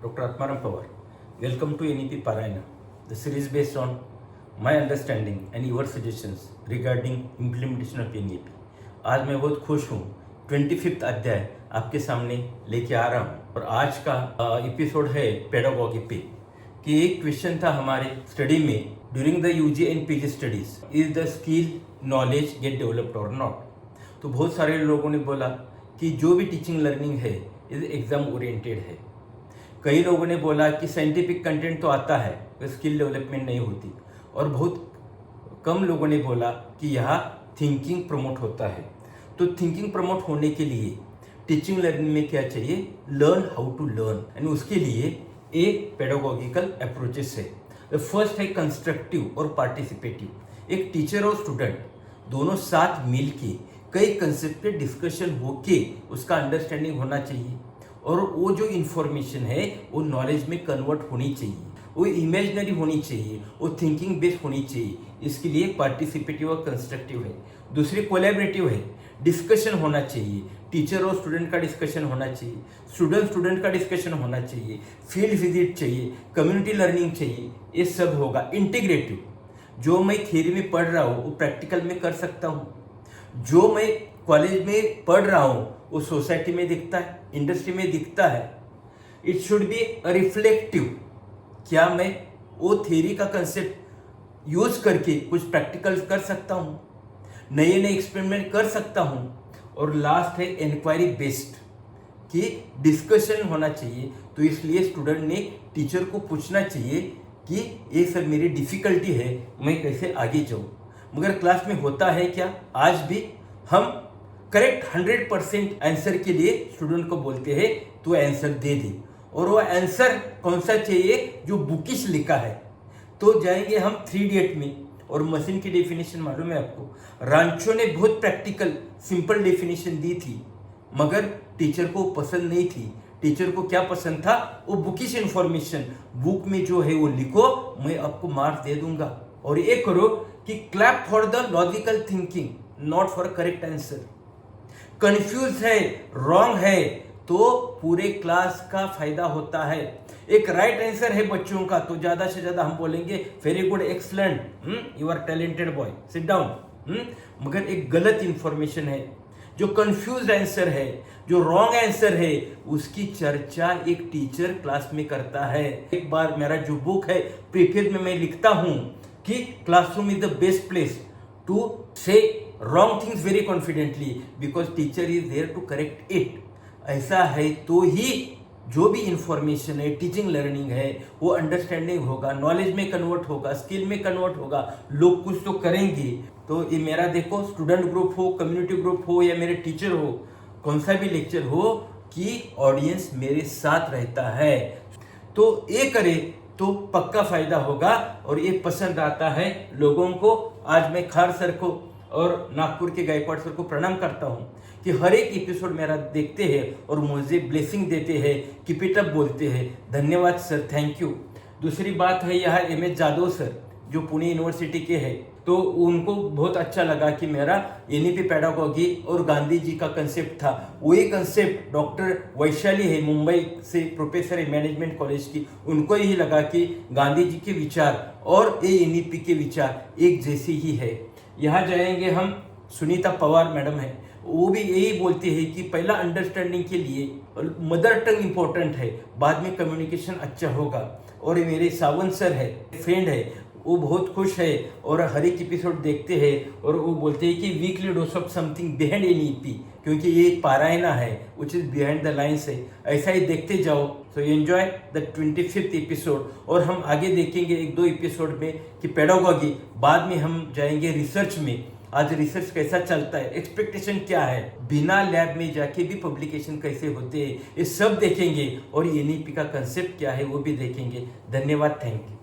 Dr. Atmaram Pawar. Welcome to NEP Parayana, the series based on my understanding and your suggestions regarding implementation of NEP. आज मैं बहुत खुश हूँ 25th अध्याय आपके सामने लेके आ रहा हूँ और आज का एपिसोड है पेडागॉजी पे कि एक क्वेश्चन था हमारे स्टडी में during the UG and PG studies is the skill knowledge get developed और नॉट। तो बहुत सारे लोगों ने बोला कि जो भी टीचिंग लर्निंग है इज एग्जाम ओरिएंटेड है। कई लोगों ने बोला कि साइंटिफिक कंटेंट तो आता है तो स्किल डेवलपमेंट नहीं होती, और बहुत कम लोगों ने बोला कि यहाँ थिंकिंग प्रमोट होता है। तो थिंकिंग प्रमोट होने के लिए टीचिंग लर्निंग में क्या चाहिए, learn how to learn, and उसके लिए एक पेडागोगिकल अप्रोचेस है। फर्स्ट है कंस्ट्रक्टिव और पार्टिसिपेटिव। एक टीचर और स्टूडेंट दोनों साथ मिल के कई कंसेप्ट पे डिस्कशन होके उसका अंडरस्टैंडिंग होना चाहिए, और वो जो इन्फॉर्मेशन है वो नॉलेज में कन्वर्ट होनी चाहिए, वो इमेजिनरी होनी चाहिए, वो थिंकिंग बेस्ड होनी चाहिए। इसके लिए पार्टिसिपेटिव और कंस्ट्रक्टिव है। दूसरी कोलैबोरेटिव है, डिस्कशन होना चाहिए, टीचर और स्टूडेंट का डिस्कशन होना चाहिए, स्टूडेंट का डिस्कशन होना चाहिए, फील्ड विजिट चाहिए, कम्युनिटी लर्निंग चाहिए, ये सब होगा। इंटीग्रेटिव, जो मैं थियरी में पढ़ रहा हूँ वो प्रैक्टिकल में कर सकता हूँ, जो मैं कॉलेज में पढ़ रहा हूँ वो सोसाइटी में दिखता है, इंडस्ट्री में दिखता है। इट शुड बी रिफ्लेक्टिव, क्या मैं वो थियरी का कंसेप्ट यूज करके कुछ प्रैक्टिकल कर सकता हूँ, नए नए एक्सपेरिमेंट कर सकता हूँ। और लास्ट है इंक्वायरी बेस्ड, कि डिस्कशन होना चाहिए। तो इसलिए स्टूडेंट ने टीचर को पूछना चाहिए कि ये सब मेरी डिफिकल्टी है, मैं कैसे आगे जाऊँ। मगर क्लास में होता है क्या, आज भी हम करेक्ट 100% आंसर के लिए स्टूडेंट को बोलते हैं तो आंसर दे दे, और वो आंसर कौन सा चाहिए जो बुकिश लिखा है। तो जाएंगे हम 3D में, और मशीन की डेफिनेशन मालूम है आपको, रांचो ने बहुत प्रैक्टिकल सिंपल डेफिनेशन दी थी, मगर टीचर को पसंद नहीं थी। टीचर को क्या पसंद था, वो बुकिश इंफॉर्मेशन, बुक में जो है वो लिखो, मैं आपको मार्क्स दे दूंगा। और ये करो कि clap for the logical thinking, not for correct answer. Confuse है, रॉन्ग है, तो पूरे क्लास का फायदा होता है। एक राइट आंसर है बच्चों का तो ज्यादा से ज्यादा हम बोलेंगे very good, excellent, you are talented boy, sit down. मगर एक गलत इंफॉर्मेशन है, जो कंफ्यूज आंसर है, जो रॉन्ग आंसर है, उसकी चर्चा एक टीचर क्लास में करता है। एक बार मेरा जो बुक है प्रीफेस में मैं लिखता हूं कि classroom is the best place to say wrong things very confidently because teacher is there to correct it। ऐसा है तो ही जो भी इंफॉर्मेशन है, टीचिंग लर्निंग है, वो अंडरस्टैंडिंग होगा, नॉलेज में कन्वर्ट होगा, स्किल में कन्वर्ट होगा, लोग कुछ तो करेंगे। तो ये मेरा देखो स्टूडेंट ग्रुप हो, कम्युनिटी ग्रुप हो, या मेरे टीचर हो, कौन सा भी लेक्चर हो, कि ऑडियंस मेरे साथ रहता है। तो ये करे तो पक्का फायदा होगा, और ये पसंद आता है लोगों को। आज मैं खार सर को और नागपुर के गायकवाड़ सर को प्रणाम करता हूँ कि हर एक एपिसोड मेरा देखते हैं और मुझे ब्लेसिंग देते हैं, कीप इट अप बोलते हैं। धन्यवाद सर, थैंक यू। दूसरी बात है यहाँ MS जादव सर जो पुणे यूनिवर्सिटी के हैं, तो उनको बहुत अच्छा लगा कि मेरा NEP पेडागॉजी और गांधी जी का कंसेप्ट था। वही कंसेप्ट डॉक्टर वैशाली है, मुंबई से प्रोफेसर है मैनेजमेंट कॉलेज की, उनको यही लगा कि गांधी जी के विचार और ये NEP के विचार एक जैसे ही है। यहाँ जाएंगे हम, सुनीता पवार मैडम है, वो भी यही बोलते हैं कि पहला अंडरस्टैंडिंग के लिए मदर टंग इम्पोर्टेंट है, बाद में कम्युनिकेशन अच्छा होगा। और मेरे सावंत सर है, फ्रेंड है, वो बहुत खुश है और हर एक एपिसोड देखते हैं, और वो बोलते हैं कि weekly dose of something behind NEP, क्योंकि ये पारायना है which is behind the lines है। ऐसा ही देखते जाओ। So enjoy the 25th episode, और हम आगे देखेंगे 1-2 एपिसोड में कि पेडागॉजी, बाद में हम जाएंगे रिसर्च में। आज रिसर्च कैसा चलता है, एक्सपेक्टेशन क्या है, बिना लैब में जाके भी पब्लिकेशन कैसे होते हैं, ये सब देखेंगे, और NEP का कंसेप्ट क्या है वो भी देखेंगे। धन्यवाद, थैंक यू।